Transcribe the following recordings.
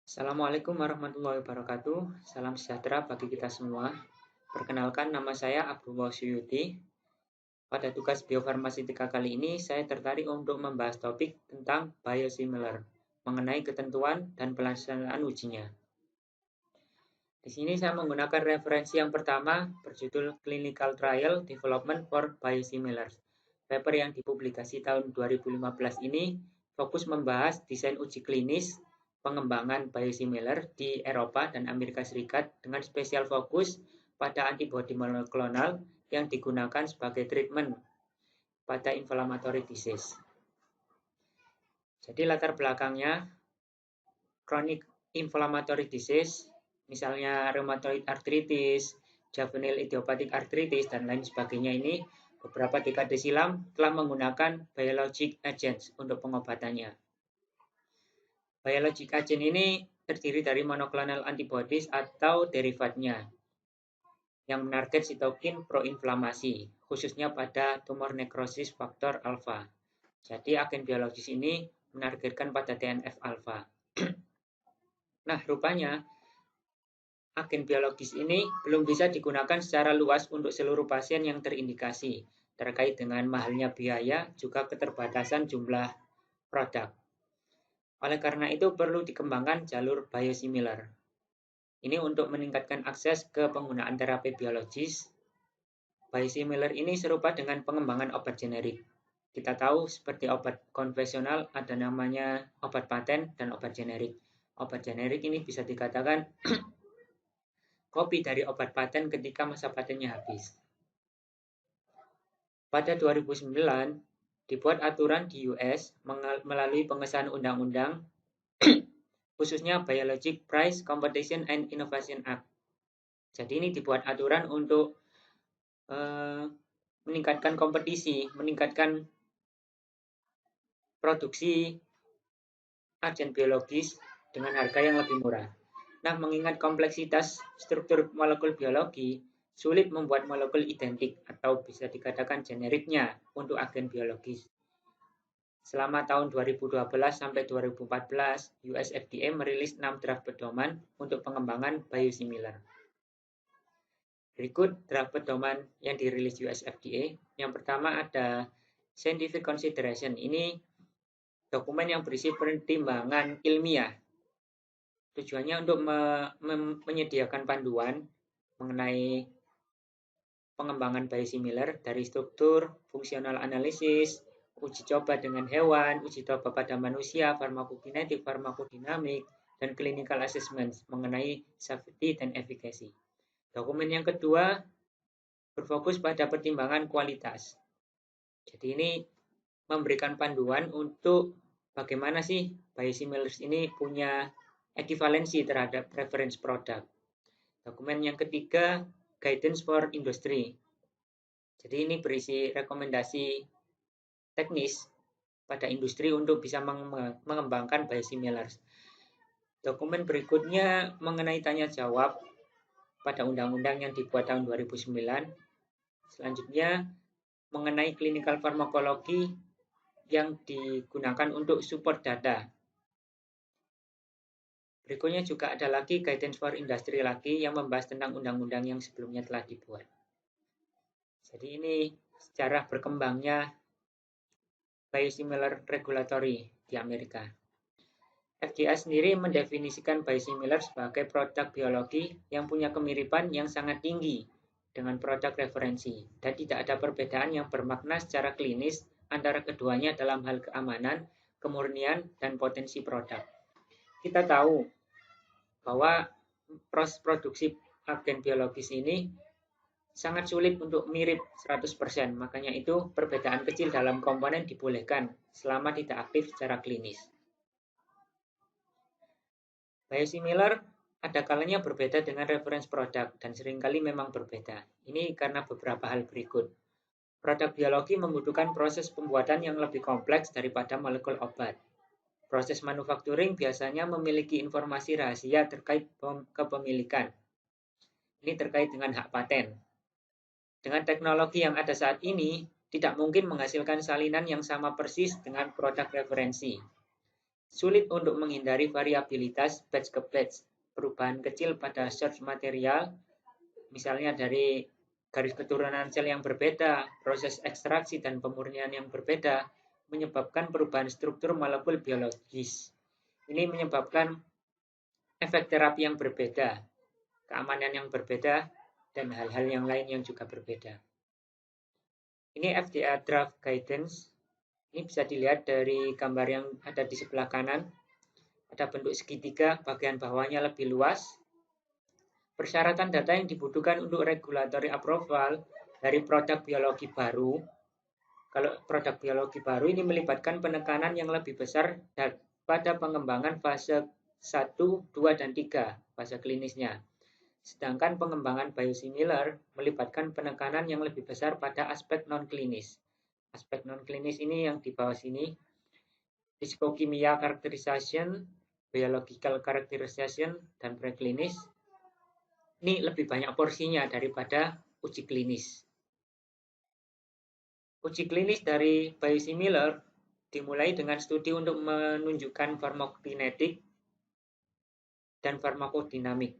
Assalamualaikum warahmatullahi wabarakatuh. Salam sejahtera bagi kita semua. Perkenalkan, nama saya Abdullah Suyuti. Pada tugas biofarmaseutika kali ini, saya tertarik untuk membahas topik tentang biosimilar, mengenai ketentuan dan pelaksanaan ujinya. Di sini saya menggunakan referensi yang pertama, berjudul Clinical Trial Development for Biosimilars. Paper yang dipublikasi tahun 2015 ini fokus membahas desain uji klinis pengembangan biosimilar di Eropa dan Amerika Serikat dengan spesial fokus pada antibodi monoklonal yang digunakan sebagai treatment pada inflammatory disease. Jadi latar belakangnya, chronic inflammatory disease, misalnya rheumatoid arthritis, juvenile idiopathic arthritis, dan lain sebagainya ini beberapa dekade silam telah menggunakan biologic agents untuk pengobatannya. Biologic agent ini terdiri dari monoclonal antibodies atau derivatnya yang menarget sitokin proinflamasi, khususnya pada tumor necrosis faktor alfa. Jadi agen biologis ini menargetkan pada TNF alfa. Nah, rupanya agen biologis ini belum bisa digunakan secara luas untuk seluruh pasien yang terindikasi, terkait dengan mahalnya biaya, juga keterbatasan jumlah produk. Oleh karena itu perlu dikembangkan jalur biosimilar. Ini untuk meningkatkan akses ke penggunaan terapi biologis. Biosimilar ini serupa dengan pengembangan obat generik. Kita tahu seperti obat konvensional ada namanya obat paten dan obat generik. Obat generik ini bisa dikatakan kopi dari obat paten ketika masa patennya habis. Pada 2009, dibuat aturan di US melalui pengesahan undang-undang khususnya Biologic Price Competition and Innovation Act. Jadi ini dibuat aturan untuk meningkatkan kompetisi, meningkatkan produksi agen biologis dengan harga yang lebih murah. Nah, mengingat kompleksitas struktur molekul biologi, sulit membuat molekul identik atau bisa dikatakan generiknya untuk agen biologis. Selama tahun 2012 sampai 2014, US FDA merilis 6 draft pedoman untuk pengembangan biosimilar. Berikut draft pedoman yang dirilis US FDA. Yang pertama ada Scientific Consideration. Ini dokumen yang berisi pertimbangan ilmiah. Tujuannya untuk menyediakan panduan mengenai pengembangan biosimilar dari struktur, fungsional analisis, uji coba dengan hewan, uji coba pada manusia, farmakokinetik, farmakodinamik, dan clinical assessment mengenai safety dan efficacy. Dokumen yang kedua berfokus pada pertimbangan kualitas. Jadi ini memberikan panduan untuk bagaimana sih biosimilars ini punya ekivalensi terhadap reference produk. Dokumen yang ketiga, guidance for industry. Jadi ini berisi rekomendasi teknis pada industri untuk bisa mengembangkan biosimilars. Dokumen berikutnya mengenai tanya jawab pada undang-undang yang dibuat tahun 2009. Selanjutnya mengenai clinical pharmacology yang digunakan untuk support data. Berikutnya juga ada lagi guidance for industry lagi yang membahas tentang undang-undang yang sebelumnya telah dibuat. Jadi ini sejarah berkembangnya biosimilar regulatory di Amerika. FDA sendiri mendefinisikan biosimilar sebagai produk biologi yang punya kemiripan yang sangat tinggi dengan produk referensi dan tidak ada perbedaan yang bermakna secara klinis antara keduanya dalam hal keamanan, kemurnian, dan potensi produk. Kita tahu bahwa proses produksi agen biologis ini sangat sulit untuk mirip 100%, makanya itu perbedaan kecil dalam komponen dibolehkan selama tidak aktif secara klinis. Biosimilar ada kalanya berbeda dengan reference produk dan seringkali memang berbeda. Ini karena beberapa hal berikut. Produk biologi membutuhkan proses pembuatan yang lebih kompleks daripada molekul obat. Proses manufacturing biasanya memiliki informasi rahasia terkait kepemilikan. Ini terkait dengan hak paten. Dengan teknologi yang ada saat ini, tidak mungkin menghasilkan salinan yang sama persis dengan produk referensi. sulit untuk menghindari variabilitas batch ke batch. Perubahan kecil pada source material, misalnya dari garis keturunan sel yang berbeda, proses ekstraksi dan pemurnian yang berbeda, menyebabkan perubahan struktur molekul biologis. Ini menyebabkan efek terapi yang berbeda, keamanan yang berbeda, dan hal-hal yang lain yang juga berbeda. Ini FDA Draft Guidance. Ini bisa dilihat dari gambar yang ada di sebelah kanan. Ada bentuk segitiga, bagian bawahnya lebih luas. Persyaratan data yang dibutuhkan untuk regulatory approval dari produk biologi baru. Kalau produk biologi baru ini melibatkan penekanan yang lebih besar pada pengembangan fase 1, 2, dan 3, fase klinisnya. Sedangkan pengembangan biosimilar melibatkan penekanan yang lebih besar pada aspek non-klinis. Aspek non-klinis ini yang di bawah sini, psikokimia characterization, biological characterization, dan preklinis. Ini lebih banyak porsinya daripada uji klinis. Uji klinis dari biosimilar dimulai dengan studi untuk menunjukkan farmakokinetik dan farmakodinamik.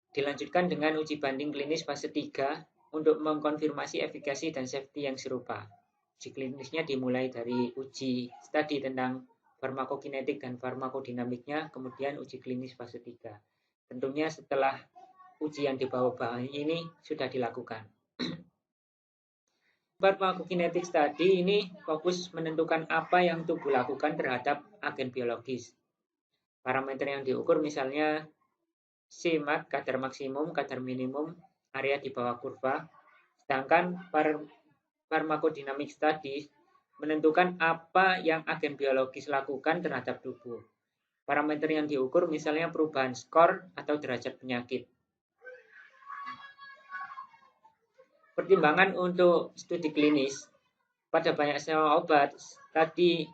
Dilanjutkan dengan uji banding klinis fase 3 untuk mengkonfirmasi efikasi dan safety yang serupa. Uji klinisnya dimulai dari uji studi tentang farmakokinetik dan farmakodinamiknya, kemudian uji klinis fase 3. Tentunya setelah uji yang di bawah-bawah ini sudah dilakukan. Farmakokinetik study ini fokus menentukan apa yang tubuh lakukan terhadap agen biologis. Parameter yang diukur misalnya Cmax, kadar maksimum, kadar minimum, area di bawah kurva. Sedangkan farmakodinamik study menentukan apa yang agen biologis lakukan terhadap tubuh. Parameter yang diukur misalnya perubahan skor atau derajat penyakit. Pertimbangan untuk studi klinis pada banyak senyawa obat, tadi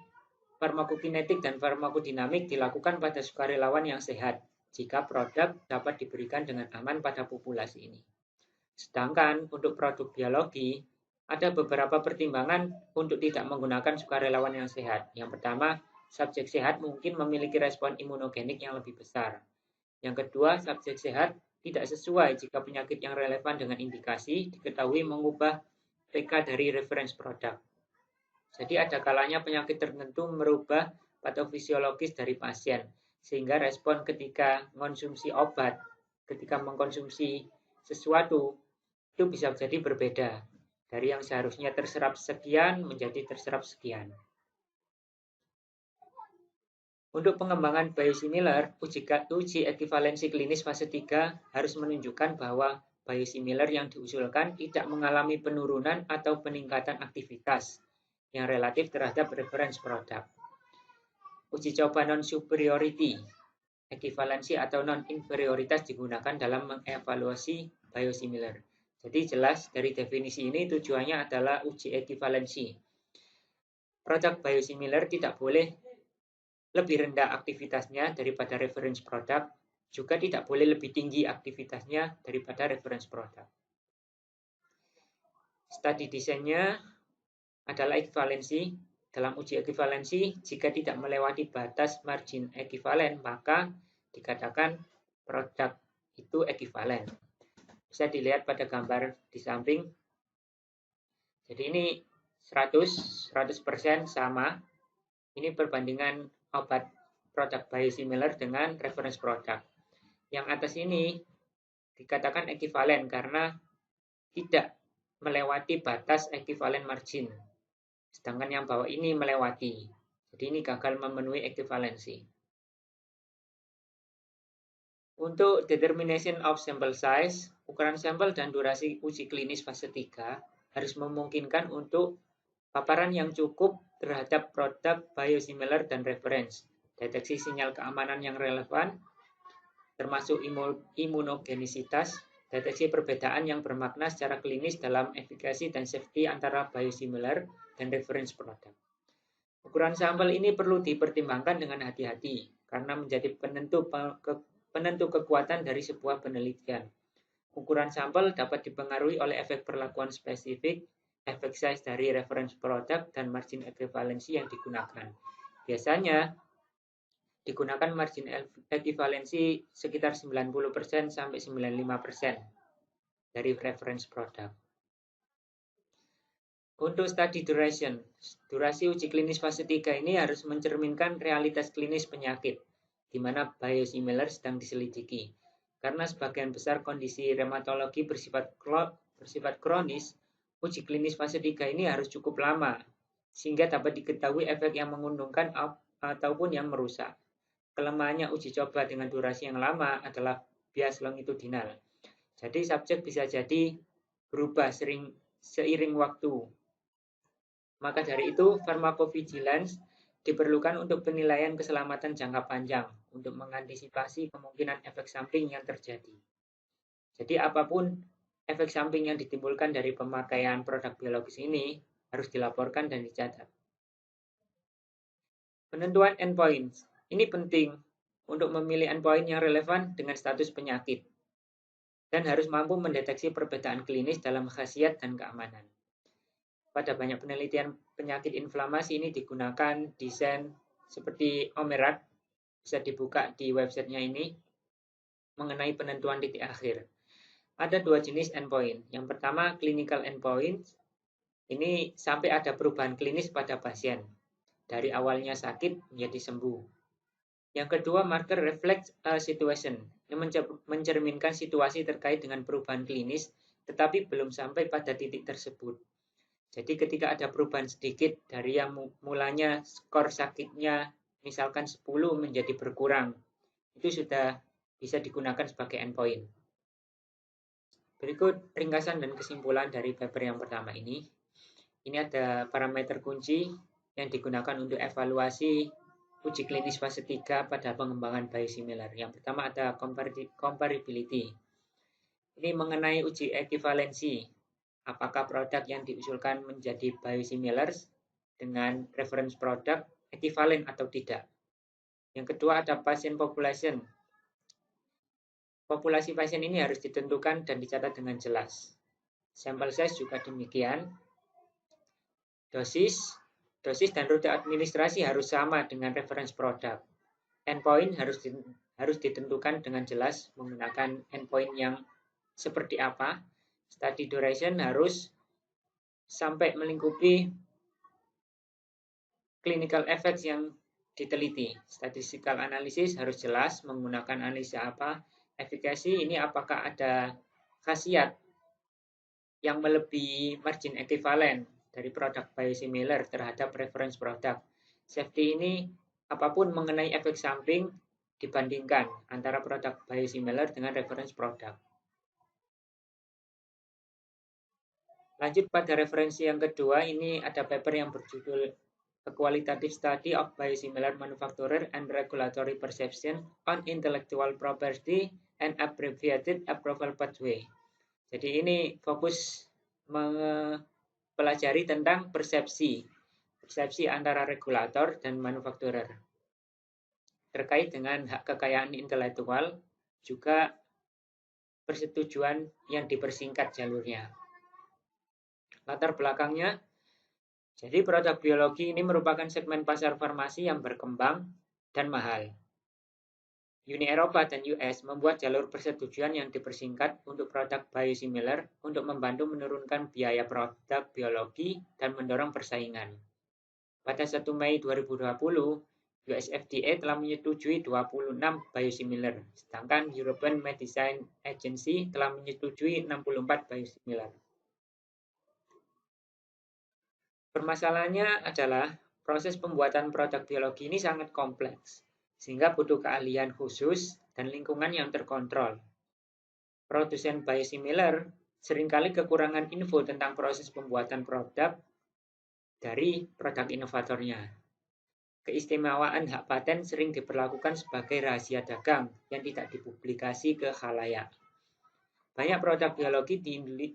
farmakokinetik dan farmakodinamik dilakukan pada sukarelawan yang sehat jika produk dapat diberikan dengan aman pada populasi ini. Sedangkan untuk produk biologi, ada beberapa pertimbangan untuk tidak menggunakan sukarelawan yang sehat. Yang pertama, subjek sehat mungkin memiliki respon imunogenik yang lebih besar. Yang kedua, subjek sehat tidak sesuai jika penyakit yang relevan dengan indikasi diketahui mengubah PK dari reference produk. Jadi ada kalanya penyakit tertentu merubah patofisiologis dari pasien, sehingga respon ketika mengkonsumsi obat, ketika mengkonsumsi sesuatu, itu bisa jadi berbeda. Dari yang seharusnya terserap sekian menjadi terserap sekian. Untuk pengembangan biosimilar, uji ekivalensi klinis fase 3 harus menunjukkan bahwa biosimilar yang diusulkan tidak mengalami penurunan atau peningkatan aktivitas yang relatif terhadap reference produk. Uji coba non-superiority, ekivalensi atau non-inferioritas digunakan dalam mengevaluasi biosimilar. Jadi jelas dari definisi ini tujuannya adalah uji ekivalensi. Produk biosimilar tidak boleh lebih rendah aktivitasnya daripada reference produk, juga tidak boleh lebih tinggi aktivitasnya daripada reference produk. Studi desainnya adalah ekivalensi. Dalam uji ekivalensi, jika tidak melewati batas margin ekivalen, maka dikatakan produk itu ekivalen. Bisa dilihat pada gambar di samping. Jadi ini 100% sama. Ini perbandingan obat produk biosimilar dengan reference produk. Yang atas ini dikatakan ekivalen karena tidak melewati batas ekivalen margin. Sedangkan yang bawah ini melewati. Jadi ini gagal memenuhi ekivalensi. Untuk determination of sample size, ukuran sampel dan durasi uji klinis fase 3 harus memungkinkan untuk paparan yang cukup terhadap produk biosimilar dan reference, deteksi sinyal keamanan yang relevan, termasuk imunogenisitas, deteksi perbedaan yang bermakna secara klinis dalam efikasi dan safety antara biosimilar dan reference produk. Ukuran sampel ini perlu dipertimbangkan dengan hati-hati karena menjadi penentu kekuatan dari sebuah penelitian. Ukuran sampel dapat dipengaruhi oleh efek perlakuan spesifik, efek size dari reference product, dan margin equivalency yang digunakan. Biasanya, digunakan margin ekivalensi sekitar 90% sampai 95% dari reference produk. Untuk study duration, durasi uji klinis fase 3 ini harus mencerminkan realitas klinis penyakit, di mana biosimilar sedang diselidiki. Karena sebagian besar kondisi reumatologi bersifat kronis, uji klinis fase 3 ini harus cukup lama, sehingga dapat diketahui efek yang menguntungkan ataupun yang merusak. Kelemahannya uji coba dengan durasi yang lama adalah bias longitudinal. Jadi subjek bisa jadi berubah seiring waktu. Maka dari itu, pharmacovigilance diperlukan untuk penilaian keselamatan jangka panjang untuk mengantisipasi kemungkinan efek samping yang terjadi. Jadi apapun efek samping yang ditimbulkan dari pemakaian produk biologis ini harus dilaporkan dan dicatat. Penentuan endpoints. Ini penting untuk memilih endpoint yang relevan dengan status penyakit dan harus mampu mendeteksi perbedaan klinis dalam khasiat dan keamanan. Pada banyak penelitian penyakit inflamasi ini digunakan desain seperti OMERAT, bisa dibuka di websitenya ini, mengenai penentuan titik akhir. Ada dua jenis endpoint. Yang pertama, clinical endpoint. Ini sampai ada perubahan klinis pada pasien, dari awalnya sakit menjadi sembuh. Yang kedua, marker reflect situation, yang mencerminkan situasi terkait dengan perubahan klinis, tetapi belum sampai pada titik tersebut. Jadi ketika ada perubahan sedikit dari yang mulanya skor sakitnya misalkan 10 menjadi berkurang, itu sudah bisa digunakan sebagai endpoint. Berikut ringkasan dan kesimpulan dari paper yang pertama ini. Ini ada parameter kunci yang digunakan untuk evaluasi uji klinis fase 3 pada pengembangan biosimilar. Yang pertama ada comparability. Ini mengenai uji ekivalensi. Apakah produk yang diusulkan menjadi biosimilars dengan reference produk ekivalen atau tidak. Yang kedua ada patient population. Populasi pasien ini harus ditentukan dan dicatat dengan jelas. Sampel size juga demikian. Dosis dan rute administrasi harus sama dengan reference produk. Endpoint harus ditentukan dengan jelas menggunakan endpoint yang seperti apa. Study duration harus sampai melingkupi clinical effects yang diteliti. Statistical analysis harus jelas menggunakan analisa apa. Efikasi ini apakah ada khasiat yang melebihi margin ekivalen dari produk biosimilar terhadap reference produk. Safety ini apapun mengenai efek samping dibandingkan antara produk biosimilar dengan reference produk. Lanjut pada referensi yang kedua, ini ada paper yang berjudul A Qualitative Study of Biosimilar Manufacturer and Regulatory Perception on Intellectual Property and Abbreviated Approval Pathway. Jadi ini fokus mempelajari tentang persepsi antara regulator dan manufakturer terkait dengan hak kekayaan intelektual, juga persetujuan yang dipersingkat jalurnya. Latar belakangnya, jadi produk biologi ini merupakan segmen pasar farmasi yang berkembang dan mahal. Uni Eropa dan US membuat jalur persetujuan yang dipersingkat untuk produk biosimilar untuk membantu menurunkan biaya produk biologi dan mendorong persaingan. Pada 1 Mei 2020, US FDA telah menyetujui 26 biosimilar, sedangkan European Medicines Agency telah menyetujui 64 biosimilar. Permasalahannya adalah proses pembuatan produk biologi ini sangat kompleks, sehingga butuh keahlian khusus dan lingkungan yang terkontrol. Produsen biosimilar seringkali kekurangan info tentang proses pembuatan produk dari produk inovatornya. Keistimewaan hak paten sering diperlakukan sebagai rahasia dagang yang tidak dipublikasi ke khalayak. Banyak produk biologi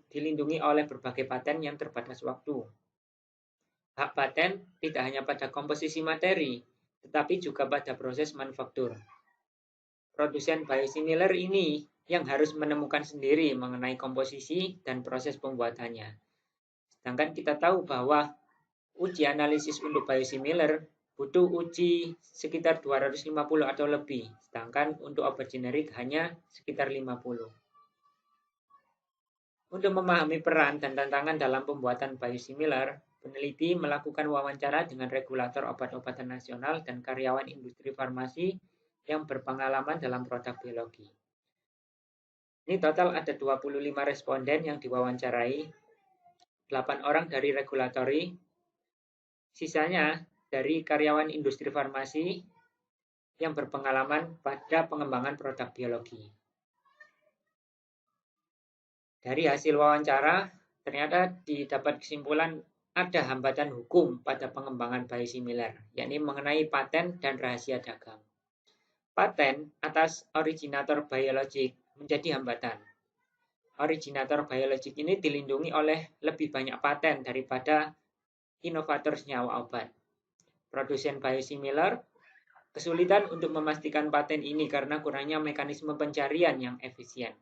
dilindungi oleh berbagai paten yang terbatas waktu. Hak paten tidak hanya pada komposisi materi, tetapi juga pada proses manufaktur. Produsen biosimilar ini yang harus menemukan sendiri mengenai komposisi dan proses pembuatannya. Sedangkan kita tahu bahwa uji analisis untuk biosimilar butuh uji sekitar 250 atau lebih, sedangkan untuk obat generik hanya sekitar 50. Untuk memahami peran dan tantangan dalam pembuatan biosimilar, peneliti melakukan wawancara dengan regulator obat-obatan nasional dan karyawan industri farmasi yang berpengalaman dalam produk biologi. Ini total ada 25 responden yang diwawancarai, 8 orang dari regulatori, sisanya dari karyawan industri farmasi yang berpengalaman pada pengembangan produk biologi. Dari hasil wawancara, ternyata didapat kesimpulan ada hambatan hukum pada pengembangan biosimilar, yakni mengenai paten dan rahasia dagang. Paten atas originator biologik menjadi hambatan. Originator biologik ini dilindungi oleh lebih banyak paten daripada inovator senyawa obat. Produsen biosimilar kesulitan untuk memastikan paten ini karena kurangnya mekanisme pencarian yang efisien.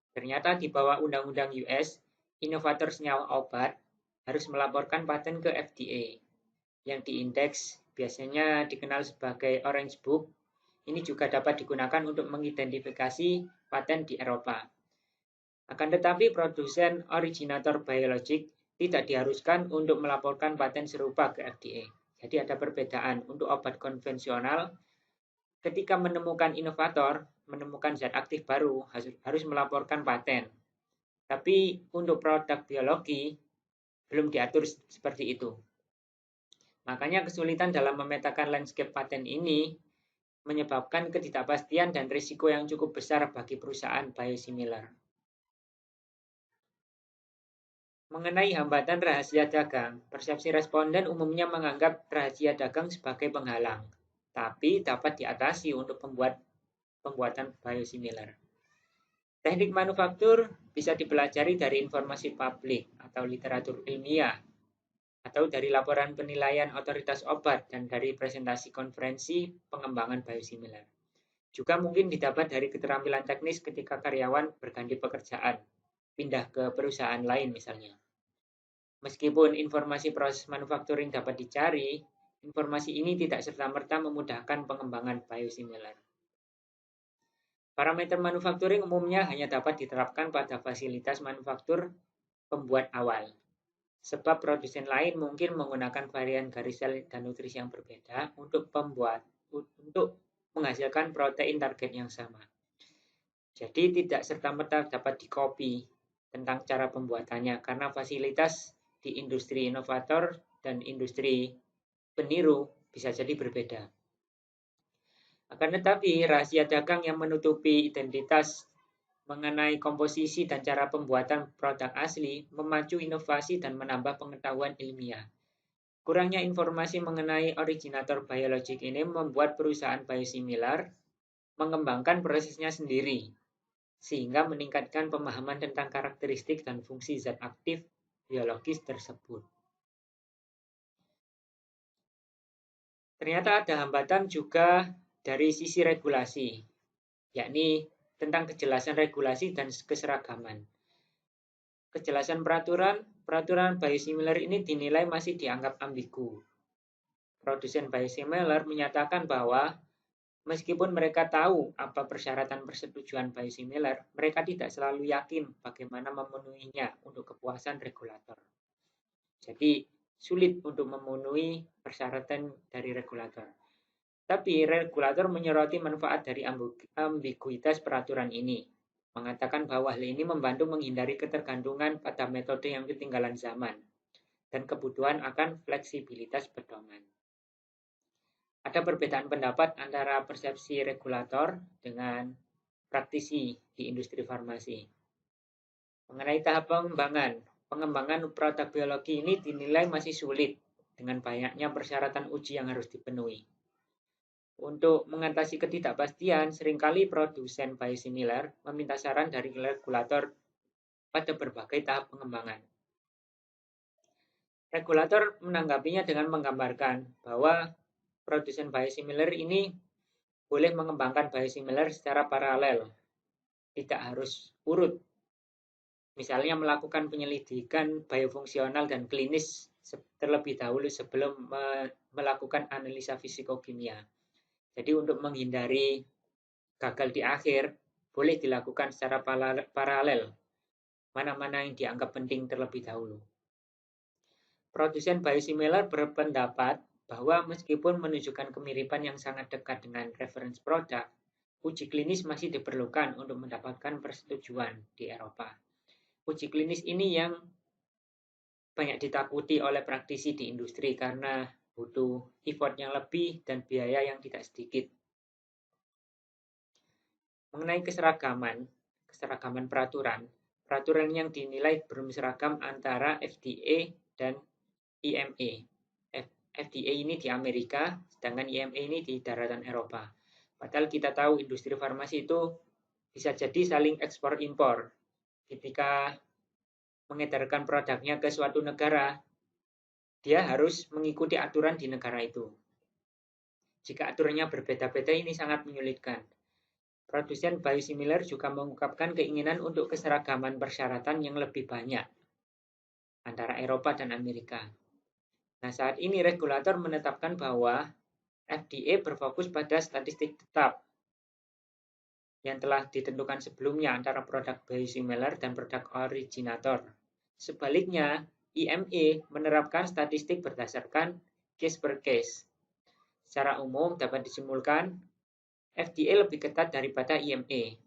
Ternyata di bawah undang-undang US, inovator senyawa obat harus melaporkan paten ke FDA. Yang diindeks biasanya dikenal sebagai Orange Book. Ini juga dapat digunakan untuk mengidentifikasi paten di Eropa. Akan tetapi produsen originator biologik tidak diharuskan untuk melaporkan paten serupa ke FDA. Jadi ada perbedaan. Untuk obat konvensional, ketika menemukan zat aktif baru, harus melaporkan paten. Tapi untuk produk biologi, belum diatur seperti itu. Makanya kesulitan dalam memetakan landscape paten ini menyebabkan ketidakpastian dan risiko yang cukup besar bagi perusahaan biosimilar. Mengenai hambatan rahasia dagang, persepsi responden umumnya menganggap rahasia dagang sebagai penghalang, tapi dapat diatasi untuk pembuatan biosimilar. Teknik manufaktur bisa dipelajari dari informasi publik atau literatur ilmiah, atau dari laporan penilaian otoritas obat dan dari presentasi konferensi pengembangan biosimilar. Juga mungkin didapat dari keterampilan teknis ketika karyawan berganti pekerjaan, pindah ke perusahaan lain misalnya. Meskipun informasi proses manufacturing dapat dicari, informasi ini tidak serta-merta memudahkan pengembangan biosimilar. Parameter manufacturing umumnya hanya dapat diterapkan pada fasilitas manufaktur pembuat awal. Sebab produsen lain mungkin menggunakan varian garis sel dan nutrisi yang berbeda untuk menghasilkan protein target yang sama. Jadi tidak serta-merta dapat dikopi tentang cara pembuatannya karena fasilitas di industri inovator dan industri peniru bisa jadi berbeda. Akan tetapi, rahasia dagang yang menutupi identitas mengenai komposisi dan cara pembuatan produk asli memacu inovasi dan menambah pengetahuan ilmiah. Kurangnya informasi mengenai originator biologik ini membuat perusahaan biosimilar mengembangkan prosesnya sendiri, sehingga meningkatkan pemahaman tentang karakteristik dan fungsi zat aktif biologis tersebut. Ternyata ada hambatan juga dari sisi regulasi, yakni tentang kejelasan regulasi dan keseragaman. Kejelasan peraturan biosimilar ini dinilai masih dianggap ambigu. Produsen biosimilar menyatakan bahwa meskipun mereka tahu apa persyaratan persetujuan biosimilar, mereka tidak selalu yakin bagaimana memenuhinya untuk kepuasan regulator. Jadi sulit untuk memenuhi persyaratan dari regulator. Tapi regulator menyoroti manfaat dari ambiguitas peraturan ini, mengatakan bahwa hal ini membantu menghindari ketergantungan pada metode yang ketinggalan zaman dan kebutuhan akan fleksibilitas pedoman. Ada perbedaan pendapat antara persepsi regulator dengan praktisi di industri farmasi. Mengenai tahap pengembangan produk biologi ini dinilai masih sulit dengan banyaknya persyaratan uji yang harus dipenuhi. Untuk mengatasi ketidakpastian, seringkali produsen biosimilar meminta saran dari regulator pada berbagai tahap pengembangan. Regulator menanggapinya dengan menggambarkan bahwa produsen biosimilar ini boleh mengembangkan biosimilar secara paralel, tidak harus urut. Misalnya melakukan penyelidikan biofungsional dan klinis terlebih dahulu sebelum melakukan analisa fisikokimia. Jadi untuk menghindari gagal di akhir, boleh dilakukan secara paralel, mana-mana yang dianggap penting terlebih dahulu. Produsen biosimilar berpendapat bahwa meskipun menunjukkan kemiripan yang sangat dekat dengan reference produk, uji klinis masih diperlukan untuk mendapatkan persetujuan di Eropa. Uji klinis ini yang banyak ditakuti oleh praktisi di industri karena butuh effort yang lebih dan biaya yang tidak sedikit. Mengenai keseragaman peraturan yang dinilai belum seragam antara FDA dan EMA. FDA ini di Amerika, sedangkan EMA ini di daratan Eropa. Padahal kita tahu industri farmasi itu bisa jadi saling ekspor-impor. Ketika mengedarkan produknya ke suatu negara, dia harus mengikuti aturan di negara itu. Jika aturannya berbeda-beda, ini sangat menyulitkan. Produsen biosimilar juga mengungkapkan keinginan untuk keseragaman persyaratan yang lebih banyak antara Eropa dan Amerika. Nah, saat ini regulator menetapkan bahwa FDA berfokus pada statistik tetap yang telah ditentukan sebelumnya antara produk biosimilar dan produk originator. Sebaliknya, EMA menerapkan statistik berdasarkan case per case. Secara umum dapat disimpulkan FDA lebih ketat daripada EMA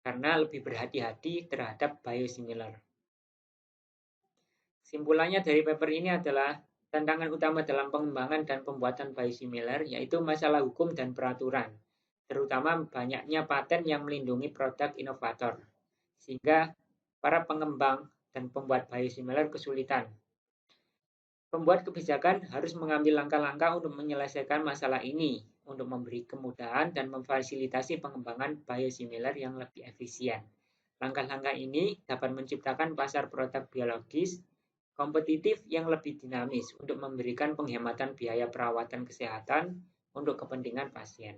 karena lebih berhati-hati terhadap biosimilar. Simpulannya dari paper ini adalah tantangan utama dalam pengembangan dan pembuatan biosimilar yaitu masalah hukum dan peraturan, terutama banyaknya paten yang melindungi produk inovator, sehingga para pengembang dan pembuat biosimilar kesulitan. Pembuat kebijakan harus mengambil langkah-langkah untuk menyelesaikan masalah ini, untuk memberi kemudahan dan memfasilitasi pengembangan biosimilar yang lebih efisien. Langkah-langkah ini dapat menciptakan pasar produk biologis kompetitif yang lebih dinamis untuk memberikan penghematan biaya perawatan kesehatan untuk kepentingan pasien.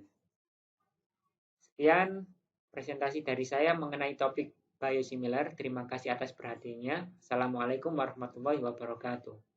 Sekian presentasi dari saya mengenai topik biosimilar. Terima kasih atas perhatiannya. Assalamualaikum warahmatullahi wabarakatuh.